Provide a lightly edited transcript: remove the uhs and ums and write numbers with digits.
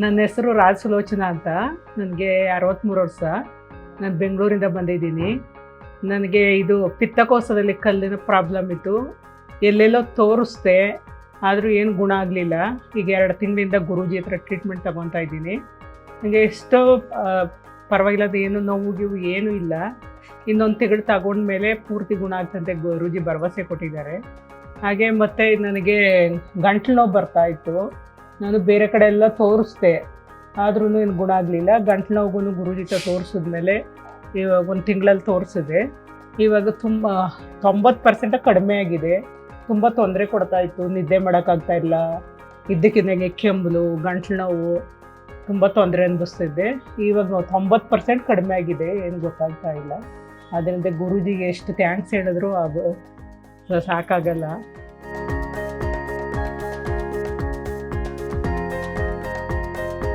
ನನ್ನ ಹೆಸರು ರಾಜ್ ಸುಲೋಚನಾ ಅಂತ. ನನಗೆ 63 ವರ್ಷ. ನಾನು ಬೆಂಗಳೂರಿಂದ ಬಂದಿದ್ದೀನಿ. ನನಗೆ ಇದು ಪಿತ್ತಕೋಶದಲ್ಲಿ ಕಲ್ಲಿನ ಪ್ರಾಬ್ಲಮ್ ಇತ್ತು. ಎಲ್ಲೆಲ್ಲೋ ತೋರಿಸ್ದೆ, ಆದರೂ ಏನು ಗುಣ ಆಗಲಿಲ್ಲ. ಈಗ 2 ತಿಂಗಳಿಂದ ಗುರೂಜಿ ಹತ್ರ ಟ್ರೀಟ್ಮೆಂಟ್ ತಗೊತಾ ಇದ್ದೀನಿ. ನನಗೆ ಎಷ್ಟೋ ಪರವಾಗಿಲ್ಲ, ಅದು ಏನು ನೋವು ಗೀವು ಏನೂ ಇಲ್ಲ. ಇನ್ನೊಂದು ತಿಂಗಳು ತಗೊಂಡ್ಮೇಲೆ ಪೂರ್ತಿ ಗುಣ ಆಗ್ತಂತೆ ಗುರೂಜಿ ಭರವಸೆ ಕೊಟ್ಟಿದ್ದಾರೆ. ಹಾಗೆ ಮತ್ತು ನನಗೆ ಗಂಟ್ಲು ನೋವು ಬರ್ತಾಯಿತ್ತು. ನಾನು ಬೇರೆ ಕಡೆ ಎಲ್ಲ ತೋರಿಸ್ದೆ, ಆದ್ರೂ ಏನು ಗುಣ ಆಗಲಿಲ್ಲ. ಗಂಟ್ಲು ನೋವಿಗೂ ಗುರೂಜಿ ಹತ್ರ ತೋರಿಸಿದ್ಮೇಲೆ ಇವಾಗ 1 ತಿಂಗಳಲ್ಲಿ ತೋರಿಸಿದೆ. ಇವಾಗ ತುಂಬ 90% ಕಡಿಮೆ ಆಗಿದೆ. ತುಂಬ ತೊಂದರೆ ಕೊಡ್ತಾಯಿತ್ತು, ನಿದ್ದೆ ಮಾಡೋಕ್ಕಾಗ್ತಾಯಿಲ್ಲ, ಇದ್ದಕ್ಕಿದ್ದಂಗೆ ಕೆಮ್ಮಲು, ಗಂಟ್ಲು ನೋವು, ತುಂಬ ತೊಂದರೆ ಅನಿಸ್ತಿದ್ದೆ. ಇವಾಗ 90% ಕಡಿಮೆ ಆಗಿದೆ, ಏನು ಗೊತ್ತಾಗ್ತಾ ಇಲ್ಲ. ಅದರಿಂದ ಗುರೂಜಿಗೆ ಎಷ್ಟು ಥ್ಯಾಂಕ್ಸ್ ಹೇಳಿದ್ರು ಅದು ಸಾಕಾಗಲ್ಲ.